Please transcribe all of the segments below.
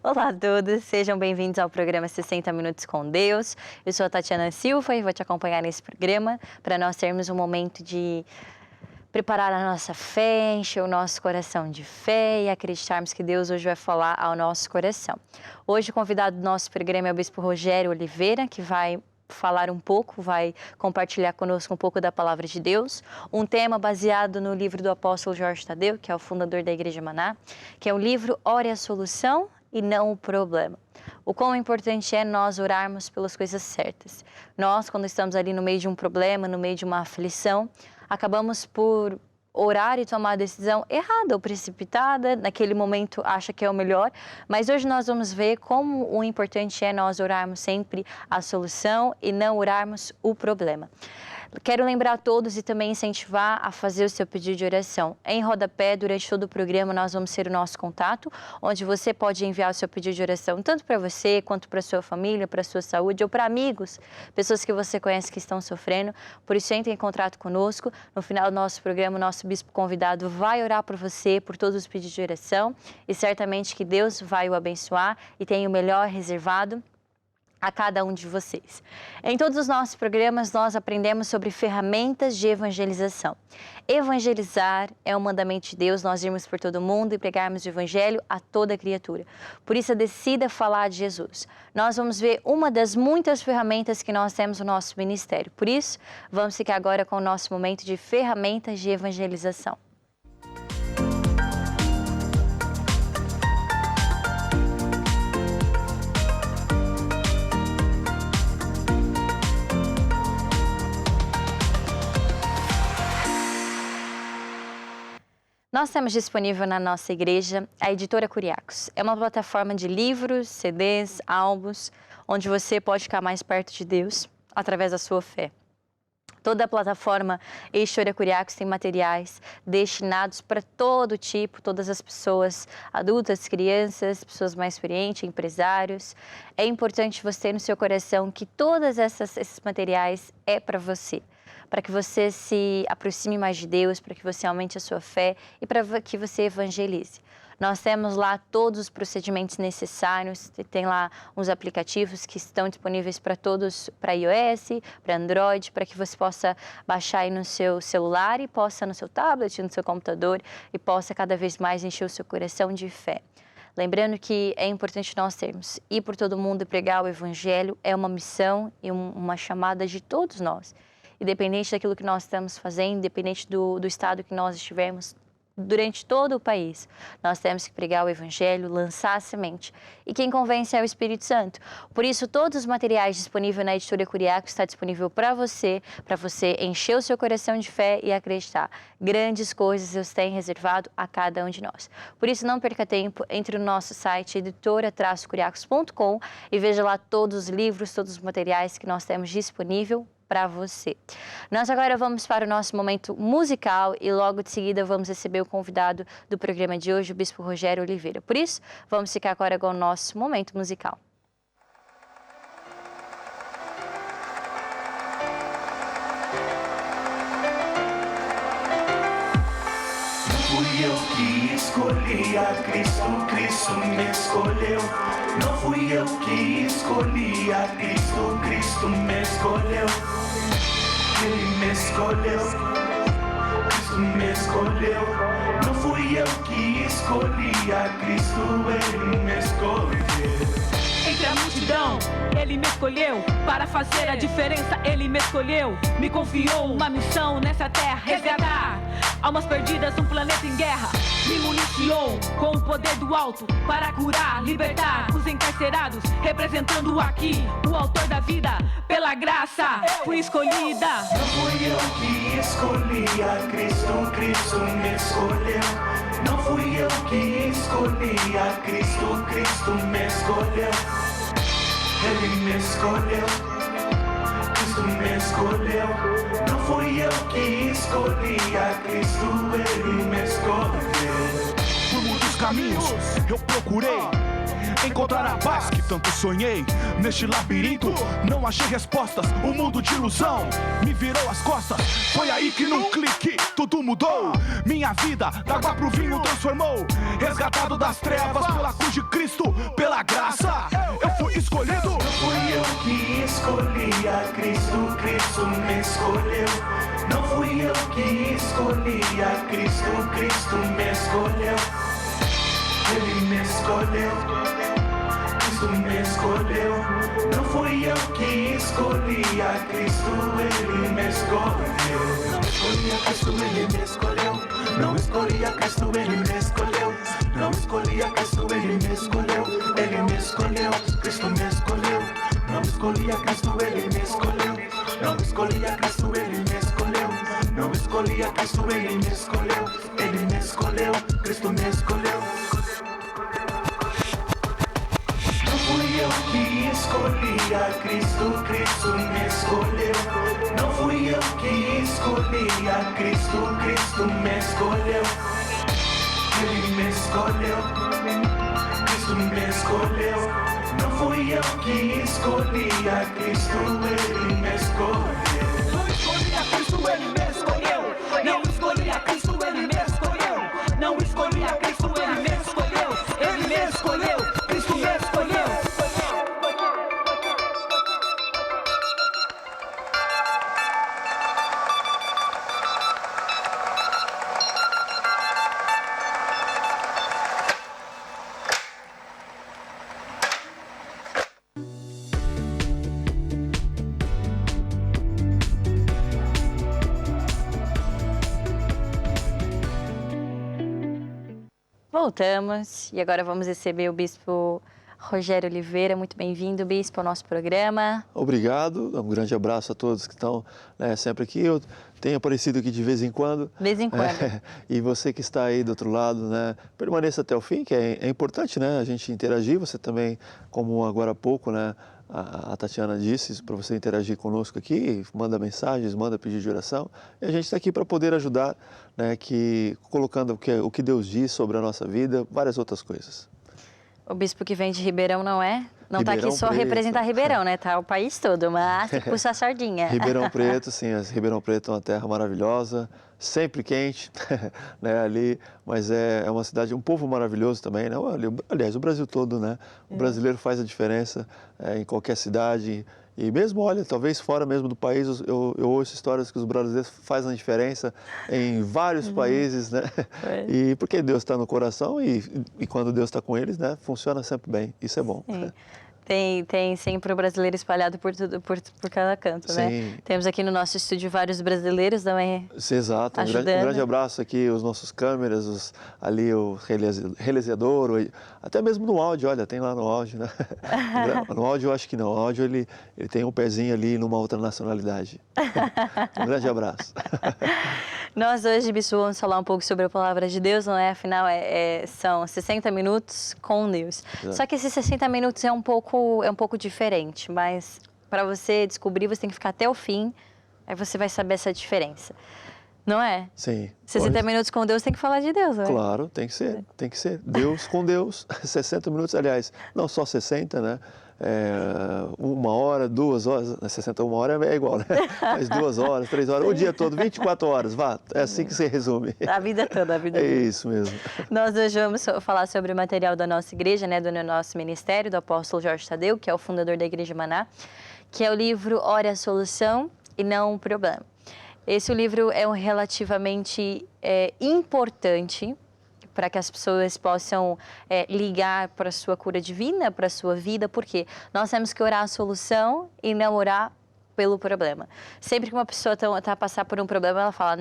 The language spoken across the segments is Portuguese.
Olá a todos, sejam bem-vindos ao programa 60 Minutos com Deus. Eu sou a Tatiana Silva e vou te acompanhar nesse programa para nós termos um momento de preparar a nossa fé, encher o nosso coração de fé e acreditarmos que Deus hoje vai falar ao nosso coração. Hoje o convidado do nosso programa é o Bispo Rogério Oliveira, que vai falar um pouco, vai compartilhar conosco um pouco da Palavra de Deus, um tema baseado no livro do apóstolo Jorge Tadeu, que é o fundador da Igreja Maná, que é o livro Ore a Solução e Não o Problema. O quão importante é nós orarmos pelas coisas certas. Nós, quando estamos ali no meio de um problema, no meio de uma aflição, acabamos por orar e tomar a decisão errada ou precipitada, naquele momento acha que é o melhor, mas hoje nós vamos ver como o importante é nós orarmos sempre a solução e não orarmos o problema. Quero lembrar a todos e também incentivar a fazer o seu pedido de oração. Em rodapé, durante todo o programa, nós vamos ter o nosso contato, onde você pode enviar o seu pedido de oração, tanto para você, quanto para a sua família, para a sua saúde, ou para amigos, pessoas que você conhece que estão sofrendo. Por isso, entre em contato conosco. No final do nosso programa, o nosso bispo convidado vai orar por você, por todos os pedidos de oração, e certamente que Deus vai o abençoar e tem o melhor reservado a cada um de vocês. Em todos os nossos programas, nós aprendemos sobre ferramentas de evangelização. Evangelizar é um mandamento de Deus, nós irmos por todo mundo e pregarmos o evangelho a toda criatura. Por isso, decida falar de Jesus. Nós vamos ver uma das muitas ferramentas que nós temos no nosso ministério. Por isso, vamos ficar agora com o nosso momento de ferramentas de evangelização. Nós temos disponível na nossa igreja a Editora Curiacos. É uma plataforma de livros, CDs, álbuns, onde você pode ficar mais perto de Deus através da sua fé. Toda a plataforma Editora Curiacos tem materiais destinados para todo tipo, todas as pessoas adultas, crianças, pessoas mais experientes, empresários. É importante você ter no seu coração que todos esses materiais é para você. Para que você se aproxime mais de Deus, para que você aumente a sua fé e para que você evangelize. Nós temos lá todos os procedimentos necessários, tem lá uns aplicativos que estão disponíveis para todos, para iOS, para Android, para que você possa baixar aí no seu celular e possa no seu tablet, no seu computador e possa cada vez mais encher o seu coração de fé. Lembrando que é importante nós termos ir por todo mundo e pregar o evangelho, é uma missão e uma chamada de todos nós. Independente daquilo que nós estamos fazendo, independente do estado que nós estivermos, durante todo o país, nós temos que pregar o evangelho, lançar a semente. E quem convence é o Espírito Santo. Por isso, todos os materiais disponíveis na Editora Curiacos está disponível para você encher o seu coração de fé e acreditar. Grandes coisas Deus tem reservado a cada um de nós. Por isso, não perca tempo, entre no nosso site editora-curiacos.com e veja lá todos os livros, todos os materiais que nós temos disponível para você. Nós agora vamos para o nosso momento musical e logo de seguida vamos receber o convidado do programa de hoje, o Bispo Rogério Oliveira. Por isso, vamos ficar agora com o nosso momento musical. Fui eu que escolhi a Cristo, Cristo me escolheu. Não fui eu que escolhi a Cristo, Cristo me escolheu. Ele me escolheu, Cristo me escolheu. Não fui eu que escolhi a Cristo, Ele me escolheu. Entre a multidão, Ele me escolheu. Para fazer a diferença, Ele me escolheu. Me confiou uma missão nessa terra, resgatar almas perdidas num planeta em guerra. Me municiou com o poder do alto para curar, libertar os encarcerados, representando aqui o autor da vida. Pela graça, fui escolhida. Não fui eu que escolhi a Cristo, Cristo me escolheu. Não fui eu que escolhi a Cristo, Cristo me escolheu. Ele me escolheu, Cristo me escolheu. Não fui eu que escolhi a Cristo, Ele me escolheu. Por muitos caminhos eu procurei encontrar a paz que tanto sonhei. Neste labirinto não achei respostas, o mundo de ilusão me virou as costas. Foi aí que num clique tudo mudou. Minha vida da água pro vinho transformou. Resgatado das trevas pela cruz de Cristo, Cristo, pela graça, eu fui escolhido. Não fui eu que escolhi a Cristo, Cristo me escolheu. Não fui eu que escolhi a Cristo, Cristo me escolheu. Ele me escolheu, Cristo me escolheu. Não fui eu que escolhi a Cristo, Ele me escolheu. Não escolhi a Cristo, Ele me escolheu. Não escolhi a Cristo, Ele me escolheu. Não escolhi a Cristo, Ele me escolheu. Ele me escolheu, Cristo me escolheu. Não escolhi a Cristo, Ele me escolheu. Não escolhi a Cristo, Ele me escolheu. Não escolhi a Cristo, Ele me escolheu. Ele me escolheu, Cristo me escolheu. Não fui eu que escolhi a Cristo, Cristo me escolheu. Não fui eu que escolhi a Cristo, Cristo me escolheu. Ele me escolheu, Cristo me escolheu. Não fui eu que escolhi a Cristo, Ele me escolheu. Não escolhi a Cristo, Ele me escolheu. Não escolhi a Cristo, Ele me escolheu. Não escolhi a Cristo, Ele me escolheu. Ele me escolheu, Cristo me escolheu. Voltamos e agora vamos receber o Bispo Rogério Oliveira. Muito bem-vindo, Bispo, ao nosso programa. Obrigado, um grande abraço a todos que estão sempre aqui. Eu tenho aparecido aqui de vez em quando. De vez em quando. E você que está aí do outro lado, permaneça até o fim, que é importante, a gente interagir. Você também, como agora há pouco, a Tatiana disse, para você interagir conosco aqui, manda mensagens, manda pedido de oração. E a gente está aqui para poder ajudar, colocando o que Deus diz sobre a nossa vida, várias outras coisas. O bispo que vem de Ribeirão não está aqui só Preto. representar Ribeirão, Tá o país todo, mas tem que puxar a sardinha. Ribeirão Preto, sim, Ribeirão Preto é uma terra maravilhosa, sempre quente, ali, mas é uma cidade, um povo maravilhoso também, Aliás, o Brasil todo, O brasileiro faz a diferença em qualquer cidade. E mesmo, talvez fora mesmo do país, eu ouço histórias que os brasileiros fazem a diferença em vários países, E porque Deus está no coração e quando Deus está com eles, funciona sempre bem. Isso é bom. Sim. Tem sempre o brasileiro espalhado por cada canto, Sim. Temos aqui no nosso estúdio vários brasileiros também. Exato, um grande abraço aqui, os nossos câmeras, o realizador, até mesmo no áudio, olha, tem lá no áudio, No áudio eu acho que não, o áudio ele tem um pezinho ali numa outra nacionalidade. Um grande abraço. Nós hoje, Bispo, vamos falar um pouco sobre a Palavra de Deus, Afinal, são 60 minutos com Deus. Exato. Só que esses 60 minutos é um pouco diferente, mas para você descobrir, você tem que ficar até o fim, aí você vai saber essa diferença. Não é? Sim. 60 minutos com Deus tem que falar de Deus, Claro, tem que ser. Deus com Deus, 60 minutos, aliás, não só 60, 1 hora, 2 horas, 61 horas é igual, Mas 2 horas, 3 horas, o dia todo, 24 horas, vá, é assim que se resume. A vida toda, É isso mesmo. Nós hoje vamos falar sobre o material da nossa igreja, do nosso ministério, do apóstolo Jorge Tadeu, que é o fundador da Igreja Maná, que é o livro Ore a Solução e Não o Problema. Esse livro é relativamente importante para que as pessoas possam ligar para a sua cura divina, para a sua vida, porque nós temos que orar a solução e não orar pelo problema. Sempre que uma pessoa está a passar por um problema, ela fala,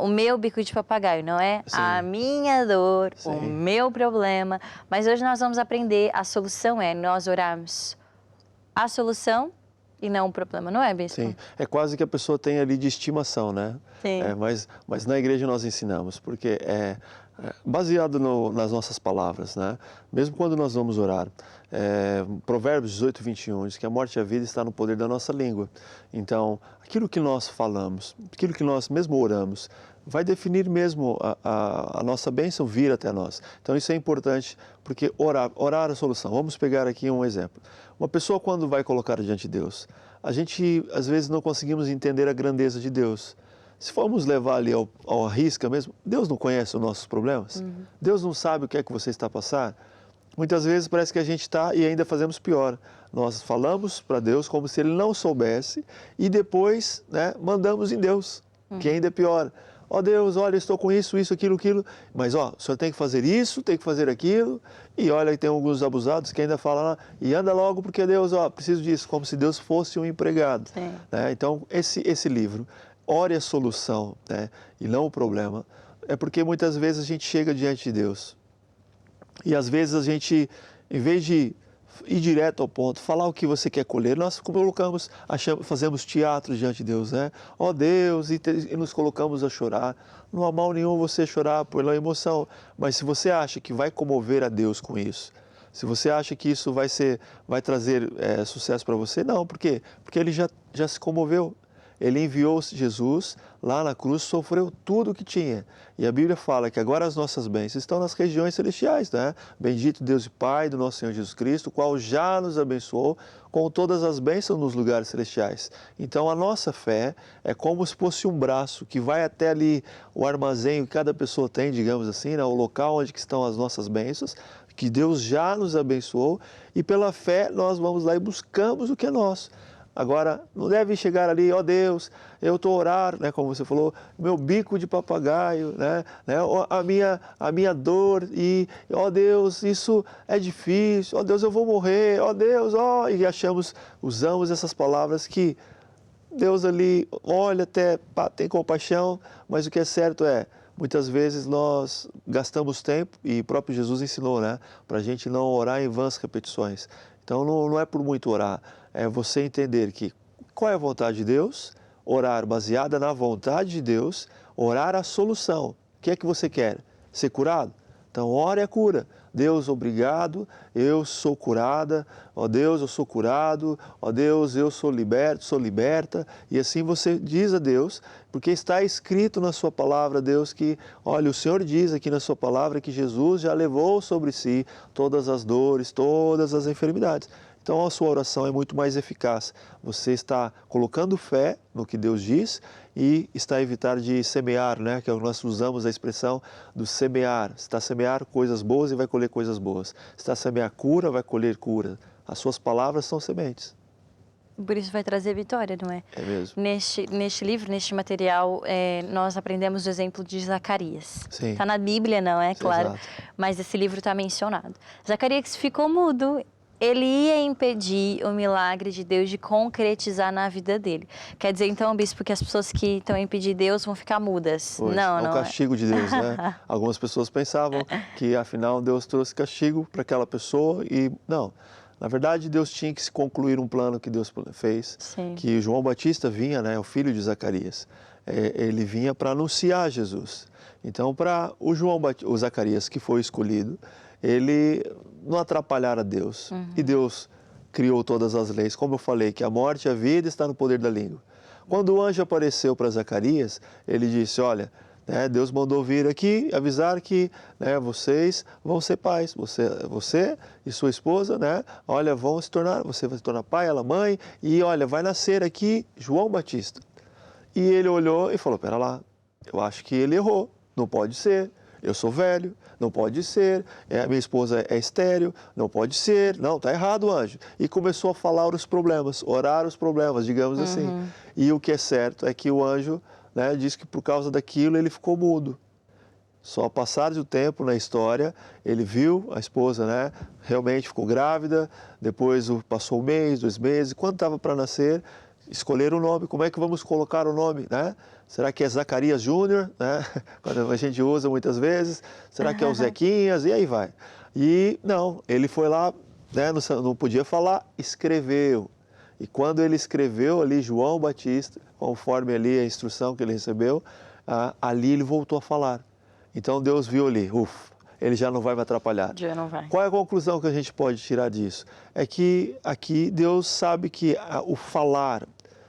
o meu bico de papagaio, não é? Sim. A minha dor, Sim. o meu problema. Mas hoje nós vamos aprender, a solução é nós orarmos a solução e não o problema, não é, Bispo? Sim, é quase que a pessoa tem ali de estimação, Sim. Mas na igreja nós ensinamos, porque é baseado nas nossas palavras, Mesmo quando nós vamos orar. Provérbios 18, 21 diz que a morte e a vida está no poder da nossa língua. Então, aquilo que nós falamos, aquilo que nós mesmo oramos, vai definir mesmo a nossa bênção vir até nós. Então, isso é importante, porque orar a solução. Vamos pegar aqui um exemplo. Uma pessoa, quando vai colocar diante de Deus, a gente, às vezes, não conseguimos entender a grandeza de Deus. Se formos levar ali ao risca mesmo, Deus não conhece os nossos problemas? Deus não sabe o que é que você está passando? muitas vezes parece que a gente está e ainda fazemos pior. Nós falamos para Deus como se Ele não soubesse e depois, né, mandamos em Deus, que ainda é pior. Ó Deus, olha, estou com isso, aquilo, mas ó, o Senhor tem que fazer isso, tem que fazer aquilo, e olha, tem alguns abusados que ainda falam, e anda logo porque Deus, ó, preciso disso, como se Deus fosse um empregado. Né? Então, esse livro, Ore a Solução, né, e não o problema, é porque muitas vezes a gente chega diante de Deus, e às vezes a gente, em vez de ir direto ao ponto, falar o que você quer colher, nós fazemos teatro diante de Deus, né? Ó Deus, e nos colocamos a chorar. Não há mal nenhum você chorar pela emoção, mas se você acha que vai comover a Deus com isso, se você acha que isso vai trazer sucesso para você, não, por quê? Porque Ele já se comoveu. Ele enviou Jesus lá na cruz, sofreu tudo o que tinha. E a Bíblia fala que agora as nossas bênçãos estão nas regiões celestiais, né? Bendito Deus e Pai do nosso Senhor Jesus Cristo, o qual já nos abençoou com todas as bênçãos nos lugares celestiais. Então a nossa fé é como se fosse um braço que vai até ali o armazém que cada pessoa tem, digamos assim, né? O local onde estão as nossas bênçãos, que Deus já nos abençoou, e pela fé nós vamos lá e buscamos o que é nosso. Agora, não deve chegar ali, ó Deus, eu estou a orar, né, como você falou, meu bico de papagaio, né, a minha dor, e, ó Deus, isso é difícil, ó Deus, eu vou morrer, ó Deus, ó, e usamos essas palavras que Deus ali olha até, tem compaixão, mas o que é certo é, muitas vezes nós gastamos tempo, e o próprio Jesus ensinou, né, para a gente não orar em vãs repetições. Então, não é por muito orar, é você entender que qual é a vontade de Deus, orar baseada na vontade de Deus, orar a solução. O que é que você quer? Ser curado? Então, ore a cura. Deus, obrigado, eu sou curada. Ó Deus, eu sou curado. Ó Deus, eu sou liberto, sou liberta. E assim você diz a Deus, porque está escrito na sua palavra, Deus, que, olha, o Senhor diz aqui na sua palavra que Jesus já levou sobre si todas as dores, todas as enfermidades. Então a sua oração é muito mais eficaz. Você está colocando fé no que Deus diz e está a evitar de semear, né? Que nós usamos a expressão do semear. Você está a semear coisas boas e vai colher coisas boas. Você está a semear cura, vai colher cura. As suas palavras são sementes. Por isso vai trazer vitória, não é? É mesmo. Neste livro, neste material, nós aprendemos o exemplo de Zacarias. Sim. Está na Bíblia, não é? Claro. Exato. Mas esse livro está mencionado. Zacarias ficou mudo. Ele ia impedir o milagre de Deus de concretizar na vida dele. Quer dizer, então, bispo, que as pessoas que estão a impedir Deus vão ficar mudas? Pois, não, é um castigo de Deus, né? Algumas pessoas pensavam que, afinal, Deus trouxe castigo para aquela pessoa e não. Na verdade, Deus tinha que se concluir um plano que Deus fez, Sim. que João Batista vinha, né, o filho de Zacarias, ele vinha para anunciar Jesus. Então, para o Zacarias, que foi escolhido, ele não atrapalhar a Deus. E Deus criou todas as leis. Como eu falei, que a morte e a vida está no poder da língua. Quando o anjo apareceu para Zacarias, ele disse, olha, né, Deus mandou vir aqui avisar que, né, vocês vão ser pais. Você e sua esposa, né, olha, você vai se tornar pai, ela mãe, e olha, vai nascer aqui João Batista. E ele olhou e falou, pera lá, eu acho que ele errou, não pode ser. Eu sou velho, não pode ser, minha esposa é estéril, não pode ser, não, está errado, anjo. E começou a falar os problemas, orar os problemas, digamos assim. E o que é certo é que o anjo, né, diz que por causa daquilo ele ficou mudo. Só ao passar do tempo na história, ele viu a esposa, né, realmente ficou grávida, depois passou um mês, 2 meses, quando estava para nascer, escolher o nome, como é que vamos colocar o nome, né? Será que é Zacarias Júnior, né? Quando a gente usa muitas vezes, será que é o Zequinhas, e aí vai. E não, ele foi lá, né, não podia falar, escreveu. E quando ele escreveu ali João Batista, conforme ali a instrução que ele recebeu, ali ele voltou a falar. Então Deus viu ali, ele já não vai me atrapalhar. Já não vai. Qual é a conclusão que a gente pode tirar disso? É que aqui Deus sabe que o falar,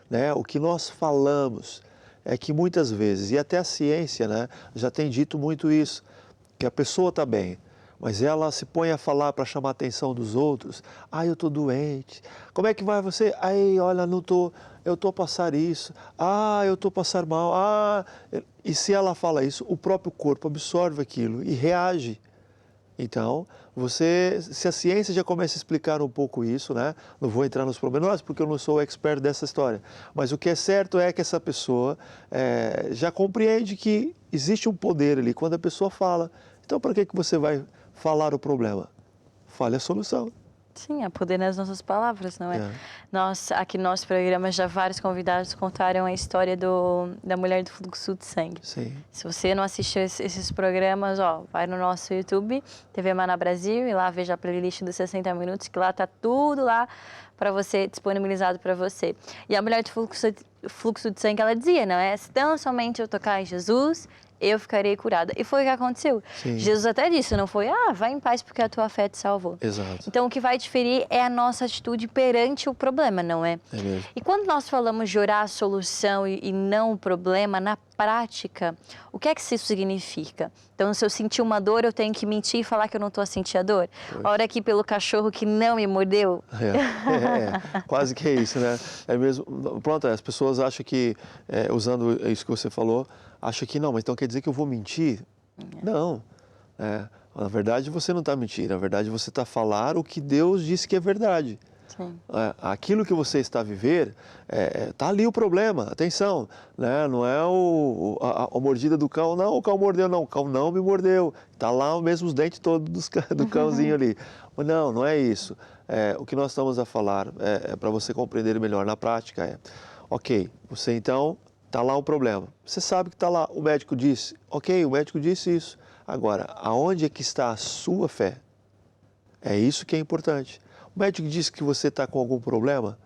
né, o que nós falamos, é que muitas vezes, e até a ciência, né, já tem dito muito isso, que a pessoa está bem, mas ela se põe a falar para chamar a atenção dos outros. Eu estou doente. Como é que vai você? Olha, eu estou a passar isso. Eu estou a passar mal. E se ela fala isso, o próprio corpo absorve aquilo e reage. Então, se a ciência já começa a explicar um pouco isso, né? Não vou entrar nos pormenores porque eu não sou o expert dessa história, mas o que é certo é que essa pessoa já compreende que existe um poder ali quando a pessoa fala. Então, para que você vai falar o problema? Fale a solução. Sim, há poder nas nossas palavras, não é? Aqui no nosso programa, já vários convidados contaram a história da mulher do fluxo de sangue. Sim. Se você não assistiu esses programas, vai no nosso YouTube, TV Maná Brasil, e lá veja a playlist dos 60 minutos, que lá tá tudo lá para você, disponibilizado para você. E a mulher do fluxo de sangue, ela dizia, não é? Se tão somente eu tocar em Jesus, eu ficarei curada. E foi o que aconteceu. Sim. Jesus até disse, não foi, vai em paz porque a tua fé te salvou. Exato. Então, o que vai diferir é a nossa atitude perante o problema, não é? É mesmo. E quando nós falamos de orar a solução e não o problema, na prática, o que é que isso significa? Então, se eu sentir uma dor, eu tenho que mentir e falar que eu não estou a sentir a dor? Ora aqui pelo cachorro que não me mordeu? Quase que é isso, né? É mesmo. Pronto, as pessoas acham que, usando isso que você falou, acham que não, mas então quer dizer que eu vou mentir? Não. Na verdade, você não está mentindo. Na verdade, você está a falar o que Deus disse que é verdade. Sim. Aquilo que você está a viver, está ali o problema. Atenção, né? Não é a mordida do cão. Não, o cão mordeu, não. O cão não me mordeu. Está lá mesmo os dentes todos do cãozinho ali. Mas não é isso. O que nós estamos a falar, para você compreender melhor na prática, ok, você então, está lá um problema. Você sabe que está lá, o médico disse, ok, o médico disse isso. Agora, aonde é que está a sua fé? É isso que é importante. O médico disse que você está com algum problema,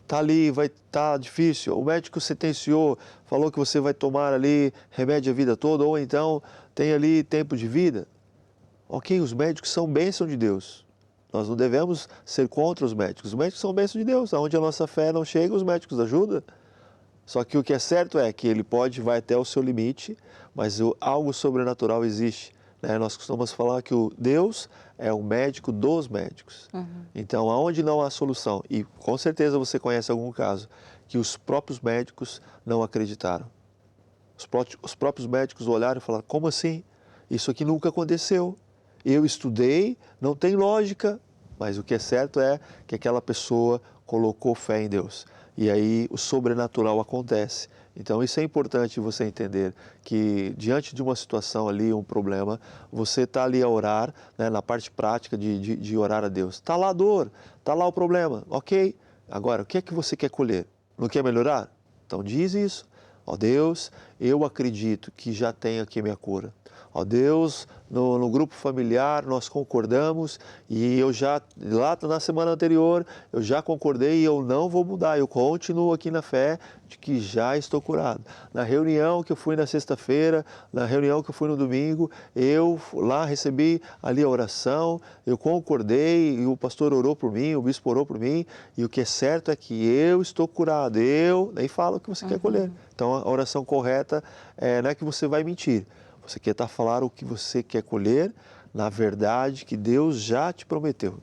está ali, vai estar difícil. O médico sentenciou, falou que você vai tomar ali remédio a vida toda, ou então tem ali tempo de vida. Ok, os médicos são bênção de Deus. Nós não devemos ser contra os médicos. Os médicos são bênção de Deus. Aonde a nossa fé não chega, os médicos ajudam. Só que o que é certo é que ele vai até o seu limite, mas algo sobrenatural existe. Né? Nós costumamos falar que o Deus é o médico dos médicos. Então, aonde não há solução, e com certeza você conhece algum caso, que os próprios médicos não acreditaram. Os próprios médicos olharam e falaram, como assim? Isso aqui nunca aconteceu. Eu estudei, não tem lógica, mas o que é certo é que aquela pessoa colocou fé em Deus. E aí o sobrenatural acontece. Então isso é importante você entender, que diante de uma situação ali, um problema, você está ali a orar, né, na parte prática de orar a Deus. Está lá a dor, está lá o problema, ok? Agora, o que é que você quer colher? Não quer melhorar? Então diz isso. Ó Deus, eu acredito que já tenho aqui minha cura. Ó Deus, no grupo familiar nós concordamos e eu já, lá na semana anterior, eu já concordei e eu não vou mudar. Eu continuo aqui na fé de que já estou curado. Na reunião que eu fui na sexta-feira, na reunião que eu fui no domingo, eu lá recebi ali a oração, eu concordei e o pastor orou por mim, o bispo orou por mim e o que é certo é que eu estou curado. Nem fala o que você quer colher. Então a oração correta não é que você vai mentir. Você quer estar falando o que você quer colher, na verdade que Deus já te prometeu.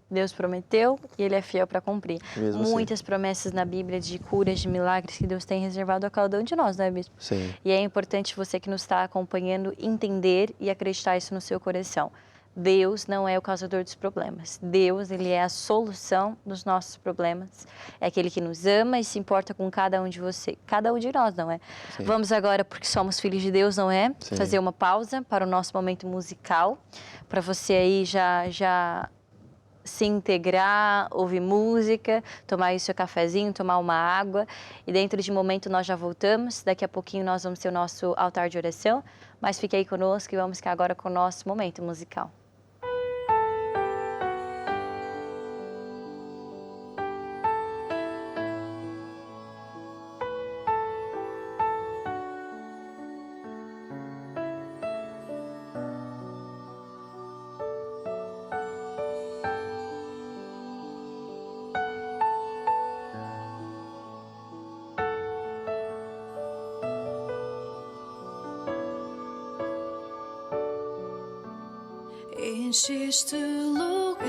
Deus prometeu e Ele é fiel para cumprir. Mesmo Muitas promessas na Bíblia de curas, de milagres que Deus tem reservado a cada um de nós, não é, Bispo? Sim. E é importante você que nos está acompanhando entender e acreditar isso no seu coração. Deus não é o causador dos problemas. Deus, Ele é a solução dos nossos problemas. É aquele que nos ama e se importa com cada um de nós, não é? Sim. Vamos agora, porque somos filhos de Deus, não é? Sim. Fazer uma pausa para o nosso momento musical, para você aí já se integrar, ouvir música, tomar aí o seu cafezinho, tomar uma água. E dentro de um momento nós já voltamos. Daqui a pouquinho nós vamos ter o nosso altar de oração. Mas fique aí conosco e vamos ficar agora com o nosso momento musical. Enche este lugar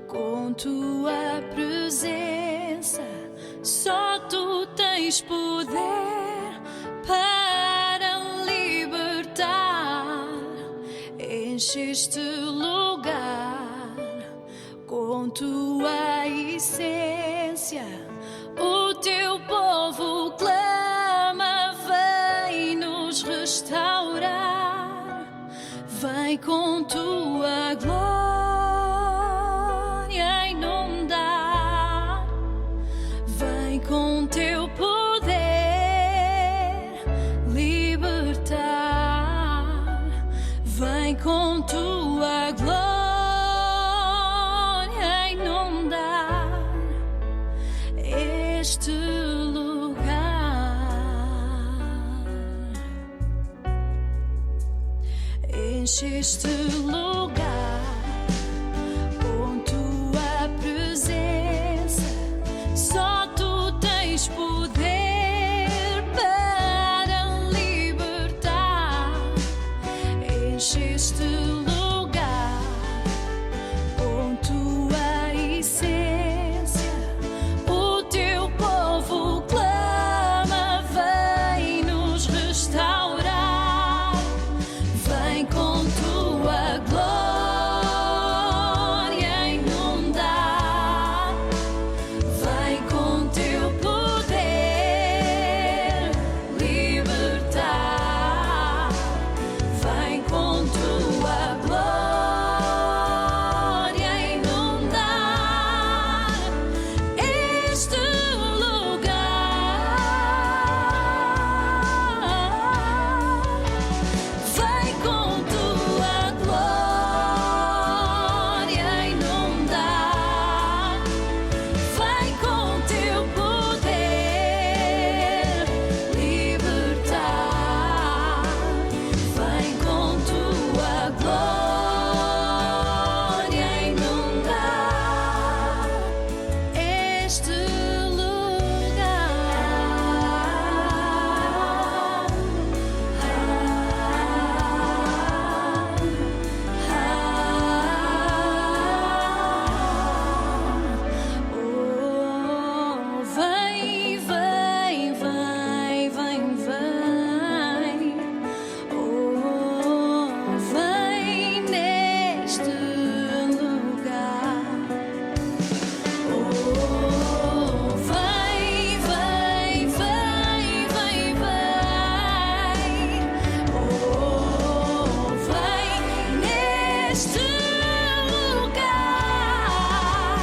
com tua presença. Só tu tens poder para libertar. enche este lugar com tua essência. O teu povo clama, vem nos restaurar, vem com tua glória inundar, vem com teu poder libertar, vem com tua glória inundar este lugar. Enche este lugar com tua presença. Só tu tens poder para libertar. Enche este lugar com tua essência. O teu povo clama, vem nos restaurar, vem com tua glória inundar, vem com teu poder libertar, vem com tua glória inundar este lugar. Vem com tua glória inundar, vem com teu poder libertar, vem com tua glória inundar este lugar. Oh, vem, vem, vem, vem, vem. Oh, vem neste lugar. Oh, vem, vem, vem, vem, vem. Oh, vem neste lugar.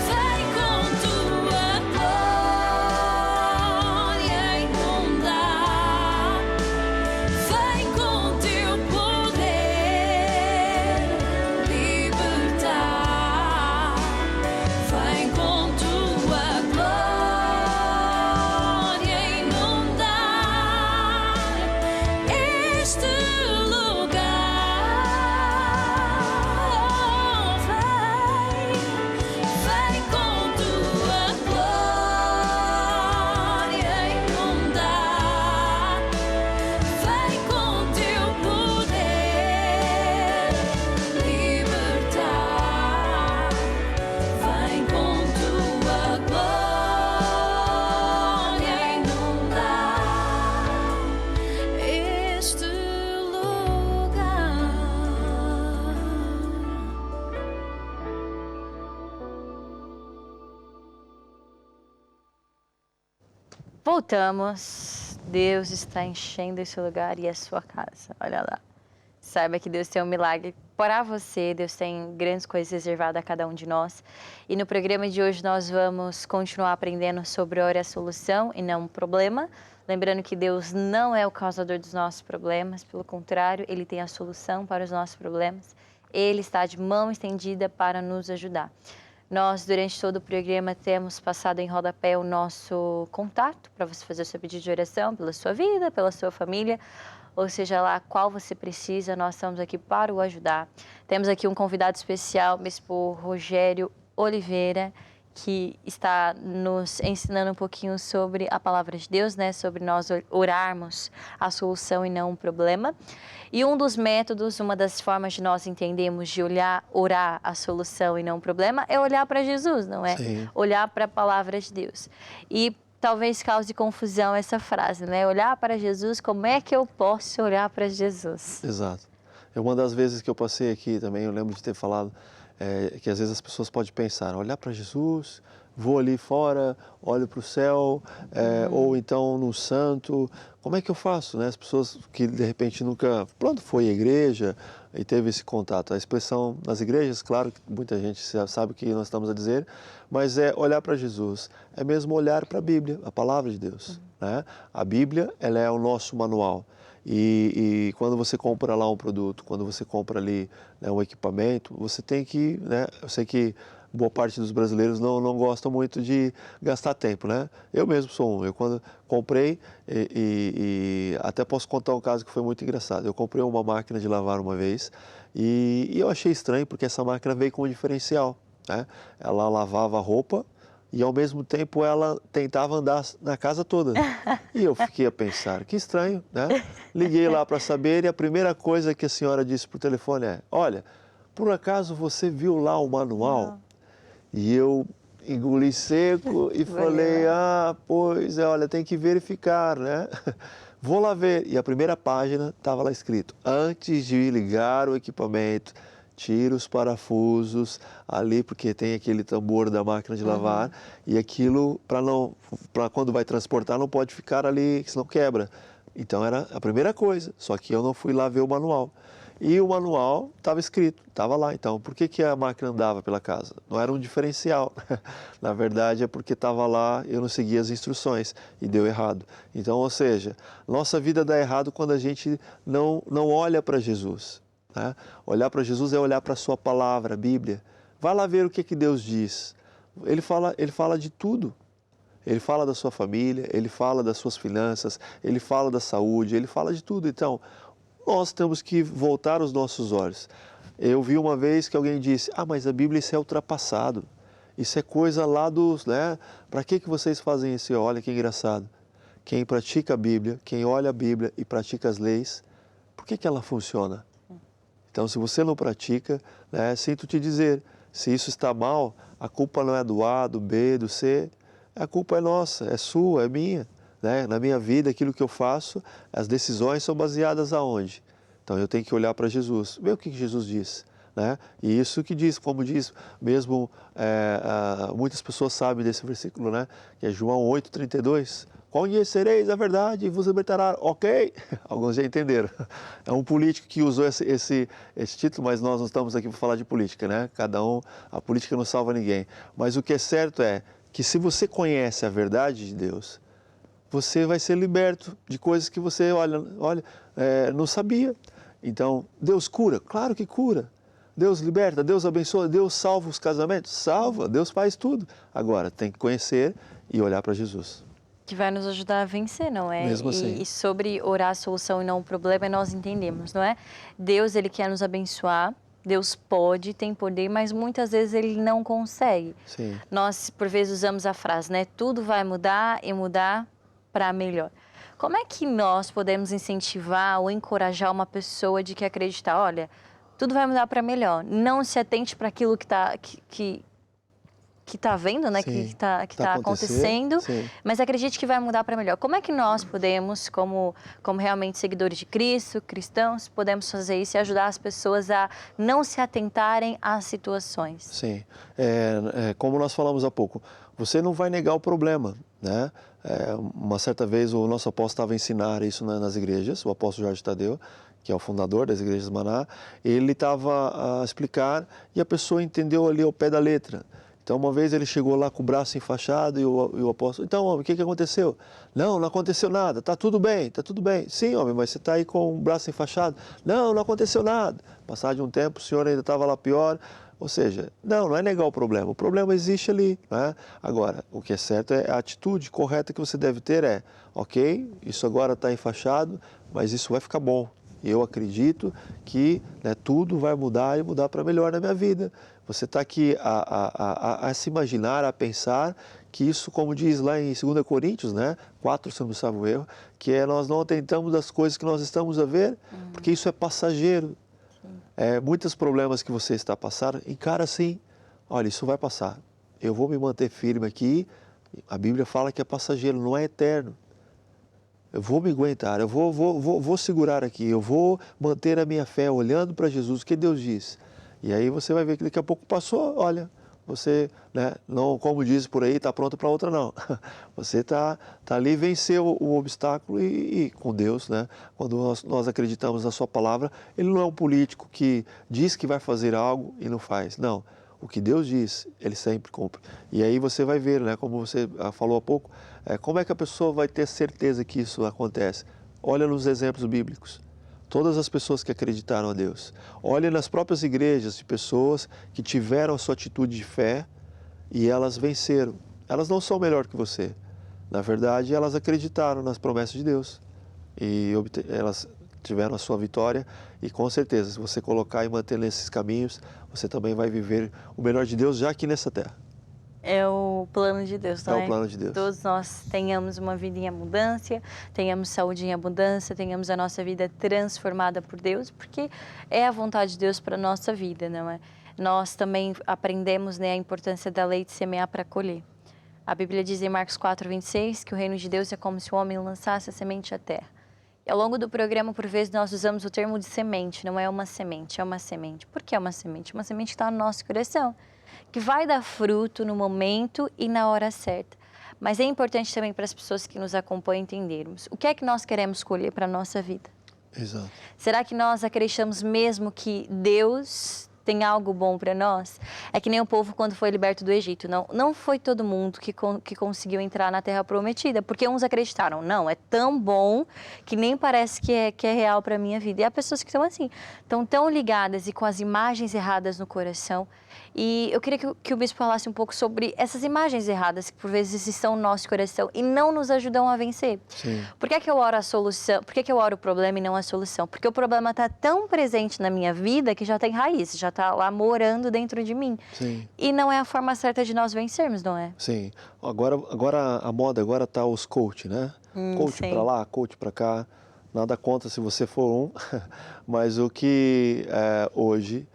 Vem com tua glória inundar, vem com teu poder libertar, vem com tua glória inundar este lugar. Vem com tua glória inundar, vem com teu poder libertar, vem com tua glória inundar este lugar. Voltamos. Deus está enchendo esse lugar e a sua casa. Olha lá. Saiba que Deus tem um milagre para você. Deus tem grandes coisas reservadas a cada um de nós. E no programa de hoje nós vamos continuar aprendendo sobre ora a solução e não o problema. Lembrando que Deus não é o causador dos nossos problemas. Pelo contrário, Ele tem a solução para os nossos problemas. Ele está de mão estendida para nos ajudar. Nós, durante todo o programa, temos passado em rodapé o nosso contato para você fazer o seu pedido de oração pela sua vida, pela sua família, ou seja lá qual você precisa, nós estamos aqui para o ajudar. Temos aqui um convidado especial, Bispo Rogério Oliveira, que está nos ensinando um pouquinho sobre a palavra de Deus, né? Sobre nós orarmos a solução e não o problema. E um dos métodos, uma das formas de nós entendermos de orar a solução e não o problema é olhar para Jesus, não é? Sim. Olhar para a palavra de Deus. E talvez cause confusão essa frase, né? Olhar para Jesus, como é que eu posso olhar para Jesus? Exato. Uma das vezes que eu passei aqui também, eu lembro de ter falado que às vezes as pessoas podem pensar, olhar para Jesus, vou ali fora, olho para o céu, ou então no santo, como é que eu faço, né? As pessoas que de repente nunca, pronto, foi à igreja e teve esse contato. A expressão nas igrejas, claro que muita gente sabe o que nós estamos a dizer, mas é olhar para Jesus, é mesmo olhar para a Bíblia, a palavra de Deus, né? A Bíblia, ela é o nosso manual. E quando você compra lá um produto, quando você compra ali, né, um equipamento, você tem que, né, eu sei que boa parte dos brasileiros não gostam muito de gastar tempo, né? Eu mesmo sou um. Eu quando comprei, e até posso contar um caso que foi muito engraçado. Eu comprei uma máquina de lavar uma vez e eu achei estranho porque essa máquina veio com um diferencial, né? Ela lavava a roupa e ao mesmo tempo ela tentava andar na casa toda. E eu fiquei a pensar, que estranho, né? Liguei lá para saber e a primeira coisa que a senhora disse por telefone é, olha, por acaso você viu lá o manual? E eu engoli seco e falei, pois é, olha, tem que verificar, né? Vou lá ver. E a primeira página estava lá escrito, antes de ligar o equipamento, tira os parafusos ali, porque tem aquele tambor da máquina de lavar, e aquilo, para quando vai transportar, não pode ficar ali, senão quebra. Então era a primeira coisa, só que eu não fui lá ver o manual. E o manual estava escrito, estava lá. Então, por que a máquina andava pela casa? Não era um diferencial. Na verdade, é porque estava lá, eu não seguia as instruções e deu errado. Então, ou seja, nossa vida dá errado quando a gente não olha para Jesus, né? Olhar para Jesus é olhar para a sua palavra, a Bíblia. Vai lá ver o que Deus diz. Ele fala de tudo. Ele fala da sua família, ele fala das suas finanças, ele fala da saúde, ele fala de tudo. Então, nós temos que voltar os nossos olhos. Eu vi uma vez que alguém disse, mas a Bíblia isso é ultrapassado. Isso é coisa lá dos, né? Para que vocês fazem isso? Olha que engraçado. Quem pratica a Bíblia, quem olha a Bíblia e pratica as leis, por que ela funciona? Então, se você não pratica, né, sinto te dizer, se isso está mal, a culpa não é do A, do B, do C, a culpa é nossa, é sua, é minha. Né? Na minha vida, aquilo que eu faço, as decisões são baseadas aonde? Então eu tenho que olhar para Jesus, ver o que Jesus diz. Né? E isso que diz, como diz mesmo, muitas pessoas sabem desse versículo, né? Que é João 8,32. Conhecereis a verdade e vos libertará. Ok? Alguns já entenderam. É um político que usou esse título, mas nós não estamos aqui para falar de política, né? Cada um, a política não salva ninguém. Mas o que é certo é que se você conhece a verdade de Deus, você vai ser liberto de coisas que você, não sabia. Então, Deus cura? Claro que cura. Deus liberta, Deus abençoa, Deus salva os casamentos? Salva, Deus faz tudo. Agora, tem que conhecer e olhar para Jesus. Que vai nos ajudar a vencer, não é? Mesmo assim. E sobre orar a solução e não o problema, nós entendemos, não é? Deus, Ele quer nos abençoar. Deus pode, tem poder, mas muitas vezes Ele não consegue. Sim. Nós, por vezes, usamos a frase, né? Tudo vai mudar e mudar para melhor. Como é que nós podemos incentivar ou encorajar uma pessoa de que acreditar, olha, tudo vai mudar para melhor. Não se atente para aquilo que tá vendo, né? Sim. Que tá acontecendo, Sim. mas acredite que vai mudar para melhor. Como é que nós podemos, como realmente seguidores de Cristo, cristãos, podemos fazer isso e ajudar as pessoas a não se atentarem às situações? Sim. Como nós falamos há pouco, você não vai negar o problema, né? Uma certa vez o nosso apóstolo estava a ensinar isso nas igrejas, o apóstolo Jorge Tadeu, que é o fundador das igrejas Maná, ele estava a explicar e a pessoa entendeu ali ao pé da letra. Então, uma vez ele chegou lá com o braço enfaixado e o apóstolo, então, homem, o que aconteceu? Não aconteceu nada, está tudo bem, está tudo bem. Sim, homem, mas você está aí com o braço enfaixado? Não aconteceu nada. Passado de um tempo, o senhor ainda estava lá pior. Ou seja, não é negar o problema existe ali. Né? Agora, o que é certo é a atitude correta que você deve ter ok, isso agora está enfaixado, mas isso vai ficar bom. Eu acredito que tudo vai mudar e mudar para melhor na minha vida. Você está aqui a se imaginar, a pensar que isso, como diz lá em 2 Coríntios, 4, se não me salvo o erro, que nós não atentamos das coisas que nós estamos a ver, porque isso é passageiro. Muitos problemas que você está passando, encara assim, olha, isso vai passar. Eu vou me manter firme aqui, a Bíblia fala que é passageiro, não é eterno. Eu vou me aguentar, eu vou segurar aqui, eu vou manter a minha fé olhando para Jesus, o que Deus diz. E aí você vai ver que daqui a pouco passou, olha, você, né, não, como diz por aí, está pronto para outra não. Você tá ali, venceu o obstáculo e com Deus, né, quando nós acreditamos na sua palavra, Ele não é um político que diz que vai fazer algo e não faz, não. O que Deus diz, Ele sempre cumpre. E aí você vai ver, né, como você falou há pouco, como é que a pessoa vai ter certeza que isso acontece? Olha nos exemplos bíblicos. Todas as pessoas que acreditaram a Deus. Olha nas próprias igrejas de pessoas que tiveram a sua atitude de fé e elas venceram. Elas não são melhor que você. Na verdade, elas acreditaram nas promessas de Deus e elas tiveram a sua vitória. E com certeza, se você colocar e manter nesses caminhos, você também vai viver o melhor de Deus já aqui nessa terra. É o plano de Deus, não é? É o plano de Deus. Todos nós tenhamos uma vida em abundância, tenhamos saúde em abundância, tenhamos a nossa vida transformada por Deus, porque é a vontade de Deus para a nossa vida, não é? Nós também aprendemos, né, a importância da lei de semear para colher. A Bíblia diz em Marcos 4:26 que o reino de Deus é como se o homem lançasse a semente à terra. E ao longo do programa, por vezes, nós usamos o termo de semente, não é uma semente, é uma semente. Por que é uma semente? Uma semente que está no nosso coração, que vai dar fruto no momento e na hora certa. Mas é importante também para as pessoas que nos acompanham entendermos o que é que nós queremos colher para a nossa vida. Exato. Será que nós acreditamos mesmo que Deus tem algo bom para nós? É que nem o povo quando foi liberto do Egito. Não foi todo mundo que conseguiu entrar na Terra Prometida, porque uns acreditaram, não, é tão bom que nem parece que é real para a minha vida. E há pessoas que estão assim, estão tão ligadas e com as imagens erradas no coração. E eu queria que o bispo falasse um pouco sobre essas imagens erradas que por vezes estão no nosso coração e não nos ajudam a vencer. Sim. Por que eu oro a solução? Por que eu oro o problema e não a solução? Porque o problema está tão presente na minha vida que já tem raiz, já está lá morando dentro de mim. Sim. E não é a forma certa de nós vencermos, não é? Sim. Agora a moda agora tá os coach, né? Coach sim. para lá, coach para cá. Nada contra se você for um, mas o que hoje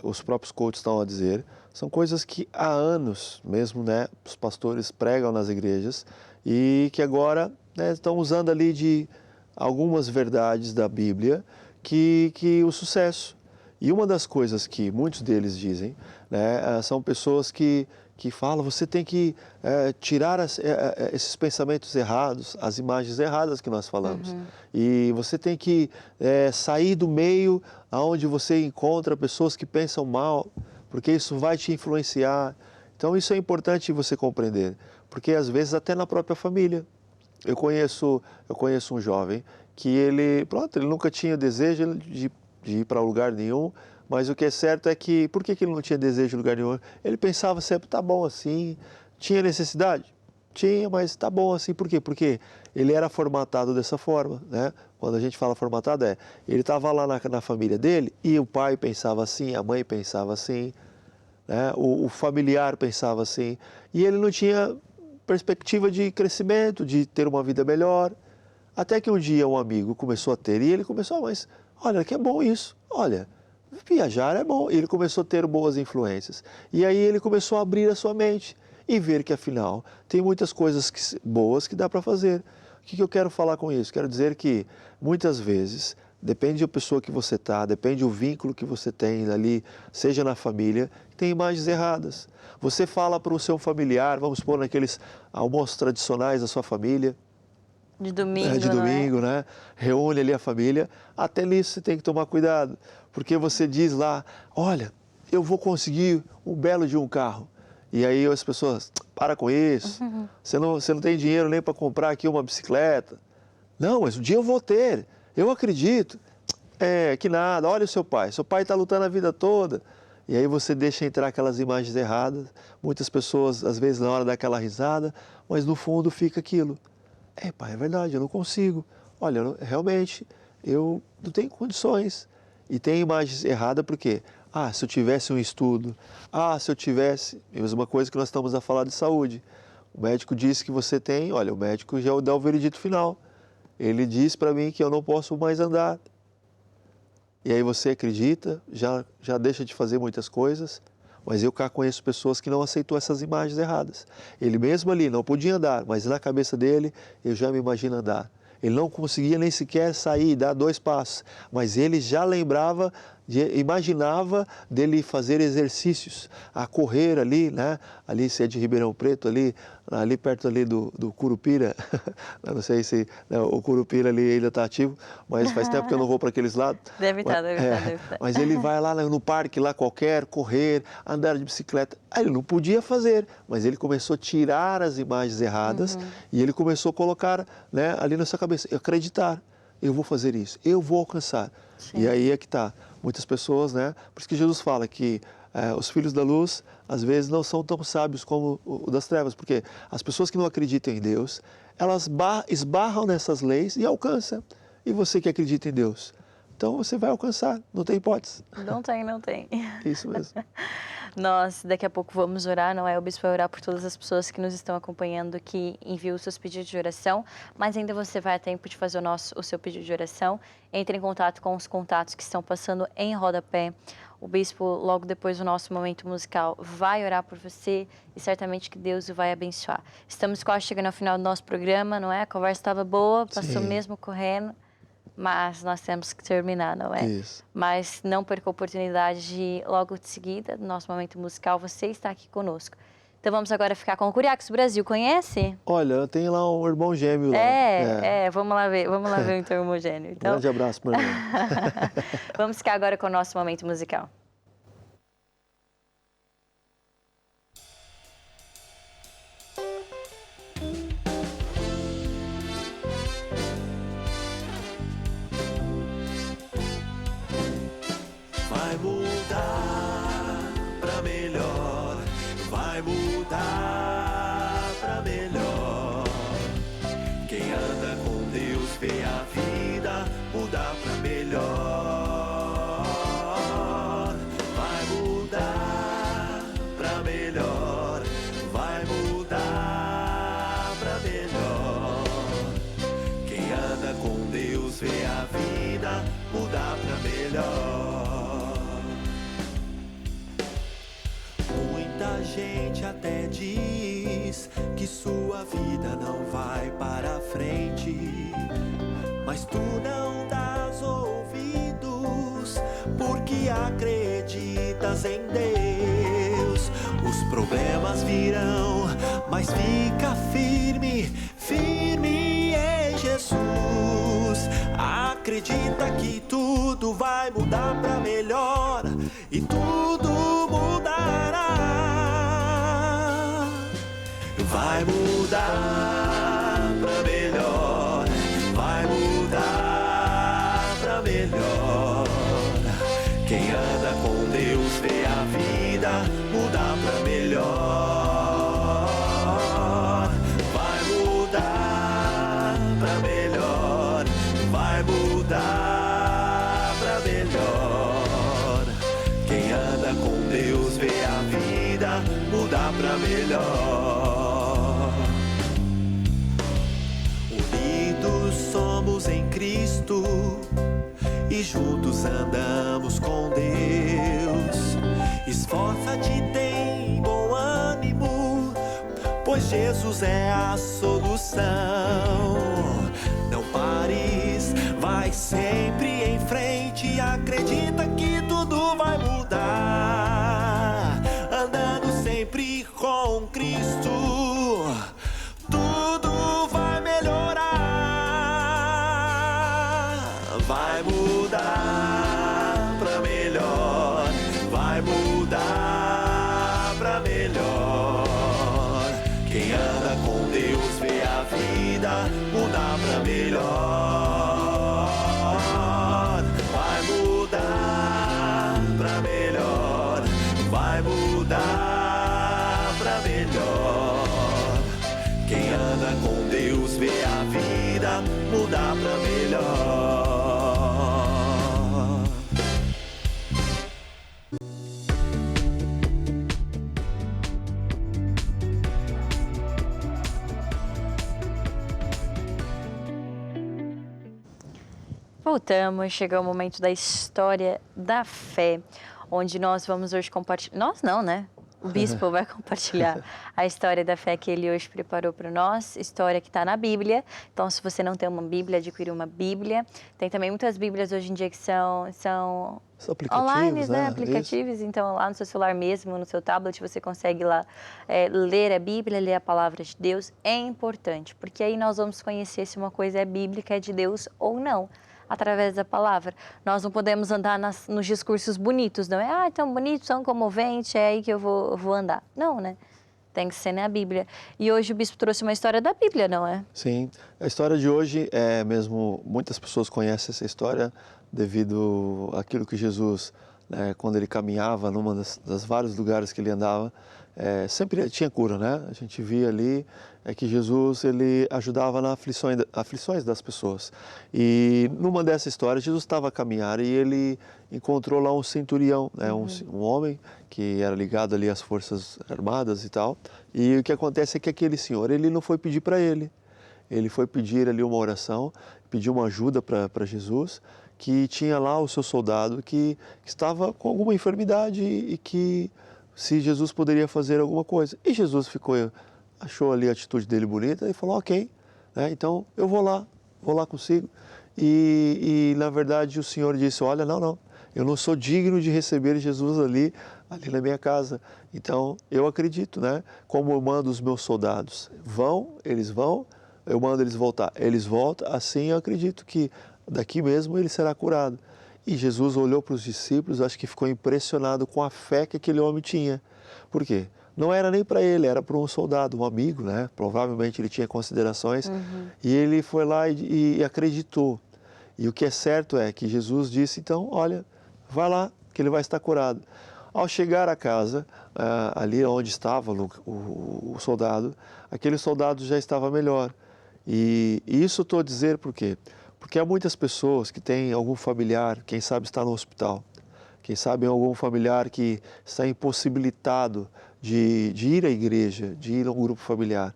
os próprios coaches estão a dizer são coisas que há anos mesmo, né, os pastores pregam nas igrejas e que agora, né, estão usando ali de algumas verdades da Bíblia que o sucesso. E uma das coisas que muitos deles dizem, né, são pessoas que falam, você tem que tirar esses pensamentos errados, as imagens erradas que nós falamos. E você tem que sair do meio onde você encontra pessoas que pensam mal, porque isso vai te influenciar. Então isso é importante você compreender, porque às vezes até na própria família. Eu conheço um jovem que ele nunca tinha desejo de ir para lugar nenhum, mas o que é certo é que, por que ele não tinha desejo de lugar nenhum? Ele pensava sempre, tá bom assim, tinha necessidade? Tinha, mas tá bom assim, por quê? Porque ele era formatado dessa forma, né? Quando a gente fala formatado ele estava lá na família dele e o pai pensava assim, a mãe pensava assim, né? O familiar pensava assim, e ele não tinha perspectiva de crescimento, de ter uma vida melhor, até que um dia um amigo começou a ter, e ele começou, mas olha que é bom isso, olha, viajar é bom, e ele começou a ter boas influências, e aí ele começou a abrir a sua mente, e ver que afinal tem muitas coisas boas que dá para fazer. O que eu quero falar com isso? Quero dizer que muitas vezes, depende da pessoa que você está, depende do vínculo que você tem ali, seja na família, tem imagens erradas. Você fala para o seu familiar, vamos supor, naqueles almoços tradicionais da sua família, De domingo, de domingo, né? Reúne ali a família, até nisso você tem que tomar cuidado, porque você diz lá, olha, eu vou conseguir um belo de um carro. E aí as pessoas, para com isso, você não tem dinheiro nem para comprar aqui uma bicicleta. Não, mas um dia eu vou ter, eu acredito. Que nada, olha o seu pai está lutando a vida toda. E aí você deixa entrar aquelas imagens erradas, muitas pessoas às vezes na hora dá aquela risada, mas no fundo fica aquilo. Pai, é verdade, eu não consigo. Olha, realmente, eu não tenho condições. E tem imagens erradas porque, se eu tivesse um estudo, se eu tivesse... Mesma coisa que nós estamos a falar de saúde. O médico disse que você tem, olha, o médico já dá o veredito final. Ele diz para mim que eu não posso mais andar. E aí você acredita, já deixa de fazer muitas coisas, mas eu cá conheço pessoas que não aceitou essas imagens erradas. Ele mesmo ali não podia andar, mas na cabeça dele eu já me imagino andar. Ele não conseguia nem sequer sair, dar 2 passos, mas ele já lembrava, imaginava dele fazer exercícios, a correr ali, né? Ali, se é de Ribeirão Preto, ali perto ali do Curupira, não sei se, né, o Curupira ali ainda está ativo, mas faz tempo que eu não vou para aqueles lados. Deve estar, deve estar. Mas ele vai lá no parque, lá qualquer, correr, andar de bicicleta. Aí ele não podia fazer, mas ele começou a tirar as imagens erradas e ele começou a colocar, né, ali na sua cabeça, acreditar, eu vou fazer isso, eu vou alcançar. Sim. E aí é que está. Muitas pessoas, né? Por isso que Jesus fala que os filhos da luz, às vezes, não são tão sábios como o das trevas, porque as pessoas que não acreditam em Deus, elas esbarram nessas leis e alcançam. E você que acredita em Deus? Então você vai alcançar, não tem hipótese. Não tem. Isso mesmo. Nós, daqui a pouco, vamos orar, não é? O bispo vai orar por todas as pessoas que nos estão acompanhando, que enviam os seus pedidos de oração, mas ainda você vai a tempo de fazer o seu pedido de oração. Entre em contato com os contatos que estão passando em rodapé. O bispo, logo depois do nosso momento musical, vai orar por você e certamente que Deus o vai abençoar. Estamos quase chegando ao final do nosso programa, não é? A conversa estava boa, passou Sim. mesmo correndo. Mas nós temos que terminar, não é? Isso. Mas não perca a oportunidade de, logo de seguida, no nosso momento musical, você está aqui conosco. Então vamos agora ficar com o Curiacos Brasil. Conhece? Olha, tem lá um irmão gêmeo lá. Vamos lá ver o teu irmão gêmeo. Então, Grande abraço, meu irmão. vamos ficar agora com o nosso momento musical. Vai mudar pra melhor, vai mudar pra melhor. Quem anda com Deus vê a vida mudar pra melhor. Vai mudar pra melhor, vai mudar pra melhor. Quem anda com Deus vê a vida mudar pra melhor. Muita gente até diz que sua vida não vai para frente, mas tu não dás ouvidos porque acreditas em Deus. Os problemas virão, mas fica firme, firme em Jesus. Acredita que tudo vai mudar pra melhor e tudo mudará. Vai mudar pra melhor, vai mudar pra melhor. Quem anda com Deus vê a vida mudar pra melhor. Vai mudar pra melhor, vai mudar pra melhor. Quem anda com Deus vê a vida mudar pra melhor. Unidos somos em Cristo e juntos andamos com Deus. Esforça-te, tem bom ânimo, pois Jesus é a solução. Não pares, vai sempre em frente, acredita que tudo vai mudar. Andando sempre com Cristo, tudo vai melhorar. Vai mudar pra melhor, vai mudar pra melhor. Quem anda com Deus vê a vida mudar pra melhor. Vai mudar pra melhor, vai mudar pra melhor. Quem anda com Deus vê a vida mudar pra melhor. Voltamos, chegou o momento da história da fé, onde nós vamos hoje compartilhar... Nós não, né? o bispo vai compartilhar a história da fé que ele hoje preparou para nós, história que está na Bíblia. Então, se você não tem uma Bíblia, adquire uma Bíblia. Tem também muitas Bíblias hoje em dia que são online, né? Aplicativos. Então, lá no seu celular mesmo, no seu tablet, você consegue lá ler a Bíblia, ler a palavra de Deus. É importante, porque aí nós vamos conhecer se uma coisa é bíblica, é de Deus ou não, através da palavra. Nós não podemos andar nos discursos bonitos, não é? Tão bonito, tão comovente, é aí que eu vou andar. Não, né? Tem que ser na Bíblia. E hoje o bispo trouxe uma história da Bíblia, não é? Sim, a história de hoje é mesmo, muitas pessoas conhecem essa história devido àquilo que Jesus, quando ele caminhava numa das vários lugares que ele andava, sempre tinha cura, né? A gente via ali que Jesus, ele ajudava nas aflições das pessoas. E numa dessa história, Jesus estava a caminhar e ele encontrou lá um centurião, né? Um homem que era ligado ali às forças armadas e tal. E o que acontece é que aquele senhor, ele não foi pedir para ele. Ele foi pedir ali uma oração, pediu uma ajuda para Jesus, que tinha lá o seu soldado que estava com alguma enfermidade e que se Jesus poderia fazer alguma coisa. E Jesus achou ali a atitude dele bonita e falou, ok, né? Então eu vou lá consigo. E na verdade o Senhor disse, olha, não, eu não sou digno de receber Jesus ali na minha casa. Então eu acredito, né? Como eu mando os meus soldados, eles vão, eu mando eles voltar, eles voltam, assim eu acredito que daqui mesmo ele será curado. E Jesus olhou para os discípulos, acho que ficou impressionado com a fé que aquele homem tinha. Por quê? Não era nem para ele, era para um soldado, um amigo, né? Provavelmente ele tinha considerações. E ele foi lá e acreditou. E o que é certo é que Jesus disse, então, olha, vai lá, que ele vai estar curado. Ao chegar à casa, ali onde estava o soldado, aquele soldado já estava melhor. E isso estou a dizer por quê? Porque há muitas pessoas que têm algum familiar, quem sabe está no hospital, quem sabe algum familiar que está impossibilitado de ir à igreja, de ir a um grupo familiar.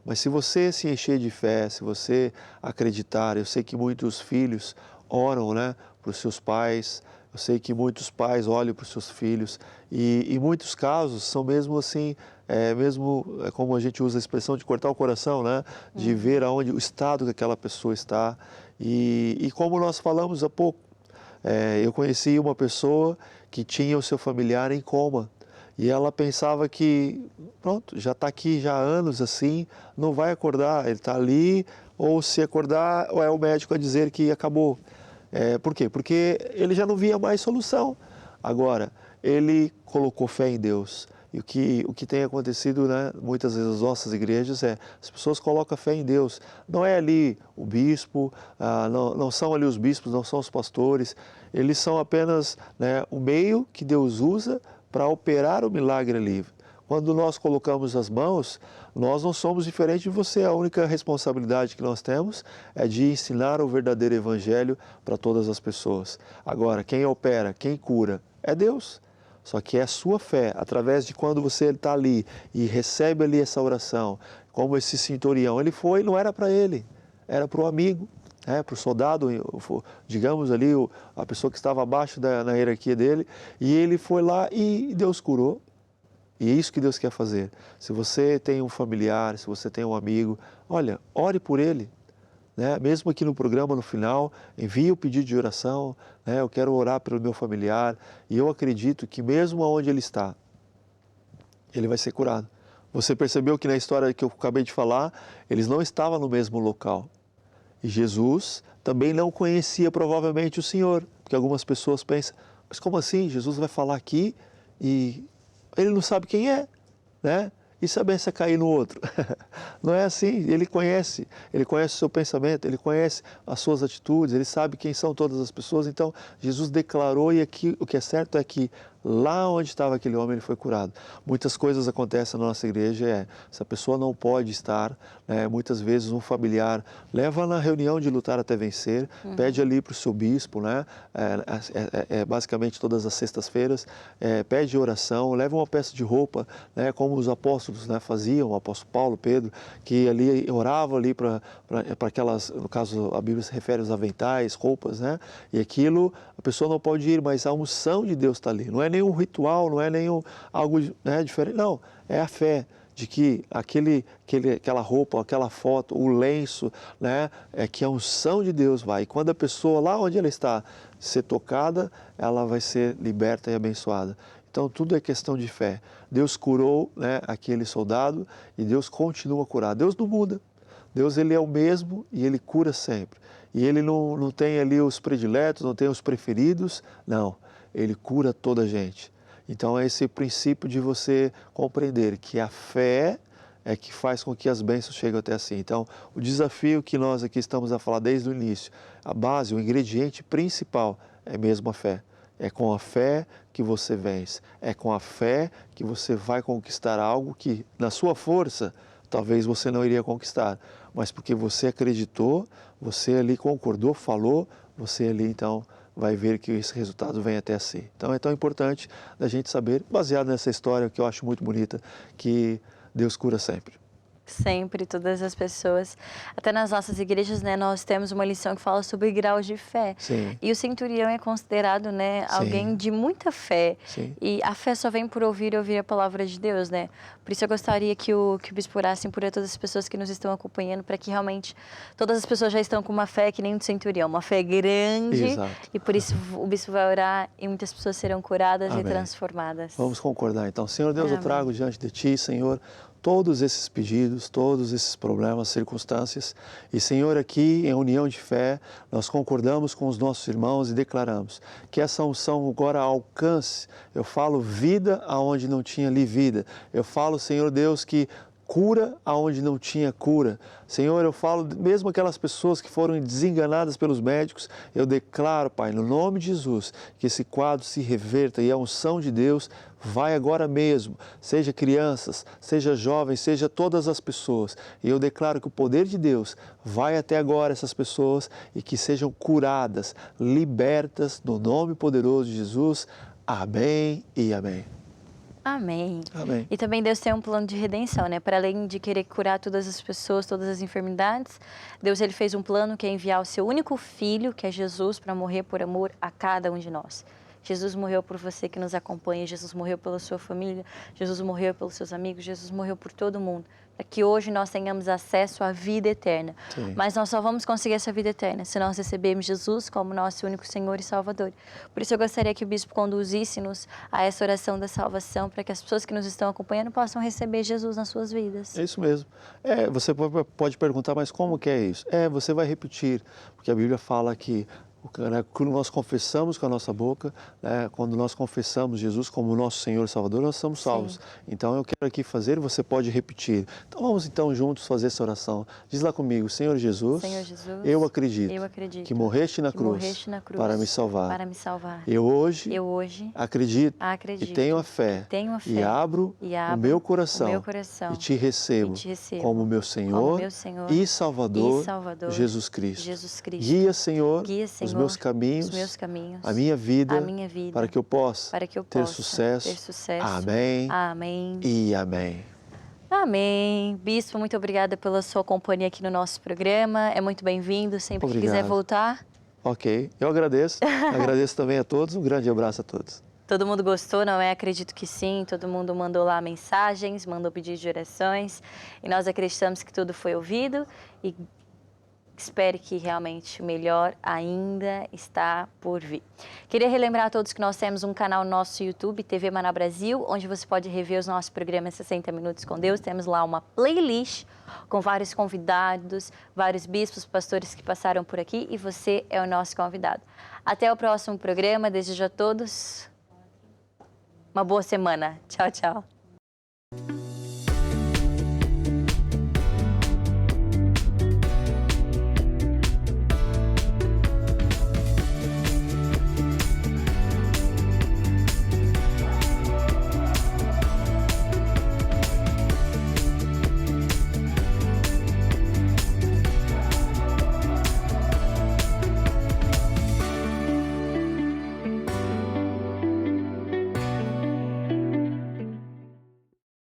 Mas se você se encher de fé, se você acreditar, eu sei que muitos filhos oram, né, para os seus pais, eu sei que muitos pais olham para os seus filhos e em muitos casos são mesmo assim, como a gente usa a expressão de cortar o coração, né, de ver o estado que aquela pessoa está. E como nós falamos há pouco, eu conheci uma pessoa que tinha o seu familiar em coma e ela pensava que, pronto, já está aqui já há anos assim, não vai acordar, ele está ali, ou se acordar, ou é o médico a dizer que acabou. Por quê? Porque ele já não via mais solução. Agora, ele colocou fé em Deus. E o que tem acontecido, né, muitas vezes nas nossas igrejas as pessoas colocam fé em Deus. Não é ali o bispo, não são ali os bispos, não são os pastores. Eles são apenas, né, o meio que Deus usa para operar o milagre ali. Quando nós colocamos as mãos, nós não somos diferentes de você. A única responsabilidade que nós temos é de ensinar o verdadeiro evangelho para todas as pessoas. Agora, quem opera, quem cura, é Deus. Só que é a sua fé, através de quando você está ali e recebe ali essa oração, como esse centurião, ele foi, não era para ele, era para o amigo, para o soldado, digamos ali, a pessoa que estava abaixo na hierarquia dele, e ele foi lá e Deus curou. E é isso que Deus quer fazer. Se você tem um familiar, se você tem um amigo, olha, ore por ele. Né? Mesmo aqui no programa, no final, envie o pedido de oração, né? Eu quero orar pelo meu familiar e eu acredito que mesmo onde ele está, ele vai ser curado. Você percebeu que na história que eu acabei de falar, eles não estavam no mesmo local. E Jesus também não conhecia provavelmente o Senhor, porque algumas pessoas pensam, mas como assim? Jesus vai falar aqui e ele não sabe quem é, né? E se a benção cair no outro? Não é assim, ele conhece o seu pensamento, ele conhece as suas atitudes, ele sabe quem são todas as pessoas. Então, Jesus declarou e aqui o que é certo é que lá onde estava aquele homem, ele foi curado. Muitas coisas acontecem na nossa igreja, se a pessoa não pode estar, né, muitas vezes um familiar leva na reunião de lutar até vencer, pede ali para o seu bispo, né, basicamente todas as sextas-feiras, pede oração, leva uma peça de roupa, né, como os apóstolos, né, faziam, o apóstolo Paulo, Pedro, que ali orava ali para aquelas, no caso a Bíblia se refere aos aventais, roupas, né, e aquilo a pessoa não pode ir, mas a unção de Deus está ali, não é é nenhum ritual, não é nenhum algo, né, diferente, não, é a fé de que aquela roupa, aquela foto, o lenço, né, é que a unção de Deus vai. E quando a pessoa, lá onde ela está, ser tocada, ela vai ser liberta e abençoada. Então, tudo é questão de fé. Deus curou, né, aquele soldado e Deus continua a curar. Deus não muda. Deus, ele é o mesmo e ele cura sempre. E ele não tem ali os prediletos, não tem os preferidos, não. Ele cura toda a gente. Então, é esse princípio de você compreender que a fé é que faz com que as bênçãos cheguem até assim. Então, o desafio que nós aqui estamos a falar desde o início, a base, o ingrediente principal é mesmo a fé. É com a fé que você vence. É com a fé que você vai conquistar algo que, na sua força, talvez você não iria conquistar. Mas porque você acreditou, você ali concordou, falou, você ali então vai ver que esse resultado vem até si. Então é tão importante da gente saber, baseado nessa história que eu acho muito bonita, que Deus cura sempre. Sempre, todas as pessoas. Até nas nossas igrejas, né, nós temos uma lição que fala sobre graus de fé. Sim. E o centurião é considerado, né, Sim. alguém de muita fé. Sim. E a fé só vem por ouvir e ouvir a palavra de Deus, né? Por isso eu gostaria que o bispo orasse por todas as pessoas que nos estão acompanhando, para que realmente todas as pessoas já estão com uma fé que nem do centurião, uma fé grande. Exato. E por isso o bispo vai orar e muitas pessoas serão curadas Amém. e transformadas. Vamos concordar então. Senhor Deus, eu Amém. trago diante de Ti, Senhor, todos esses pedidos, todos esses problemas, circunstâncias. E, Senhor, aqui em união de fé, nós concordamos com os nossos irmãos e declaramos que essa unção agora alcance. Eu falo vida aonde não tinha ali vida. Eu falo, Senhor Deus, que cura aonde não tinha cura. Senhor, eu falo, mesmo aquelas pessoas que foram desenganadas pelos médicos, eu declaro, Pai, no nome de Jesus, que esse quadro se reverta e a unção de Deus vai agora mesmo, seja crianças, seja jovens, seja todas as pessoas. E eu declaro que o poder de Deus vai até agora essas pessoas e que sejam curadas, libertas, no nome poderoso de Jesus. Amém e amém. Amém. Amém. E também Deus tem um plano de redenção, né? Para além de querer curar todas as pessoas, todas as enfermidades, Deus ele fez um plano que é enviar o seu único filho, que é Jesus, para morrer por amor a cada um de nós. Jesus morreu por você que nos acompanha, Jesus morreu pela sua família, Jesus morreu pelos seus amigos, Jesus morreu por todo mundo, para que hoje nós tenhamos acesso à vida eterna. Sim. Mas nós só vamos conseguir essa vida eterna se nós recebermos Jesus como nosso único Senhor e Salvador. Por isso eu gostaria que o bispo conduzisse-nos a essa oração da salvação, para que as pessoas que nos estão acompanhando possam receber Jesus nas suas vidas. É isso mesmo. Você pode perguntar, mas como que é isso? Você vai repetir, porque a Bíblia fala que quando nós confessamos com a nossa boca, né, quando nós confessamos Jesus como nosso Senhor e Salvador, nós somos salvos. Sim. Então eu quero aqui fazer, você pode repetir. Então vamos então juntos fazer essa oração. Diz lá comigo, Senhor Jesus, Senhor Jesus, eu acredito que morreste na cruz para me salvar. para me salvar. Eu hoje acredito e tenho a fé e abro o meu coração e te recebo como meu Senhor e Salvador, Jesus Cristo. Guia, Senhor, os meus caminhos, a minha vida, para que eu possa ter sucesso. Amém. Amém. E amém. Amém. Bispo, muito obrigada pela sua companhia aqui no nosso programa. É muito bem-vindo. Sempre que quiser voltar. Ok, eu agradeço. Agradeço também a todos. Um grande abraço a todos. Todo mundo gostou, não é? Acredito que sim. Todo mundo mandou lá mensagens, mandou pedidos de orações. E nós acreditamos que tudo foi ouvido. E espere que realmente o melhor ainda está por vir. Queria relembrar a todos que nós temos um canal no nosso YouTube, TV Maná Brasil, onde você pode rever os nossos programas 60 Minutos com Deus. Temos lá uma playlist com vários convidados, vários bispos, pastores que passaram por aqui e você é o nosso convidado. Até o próximo programa. Desejo a todos uma boa semana. Tchau, tchau.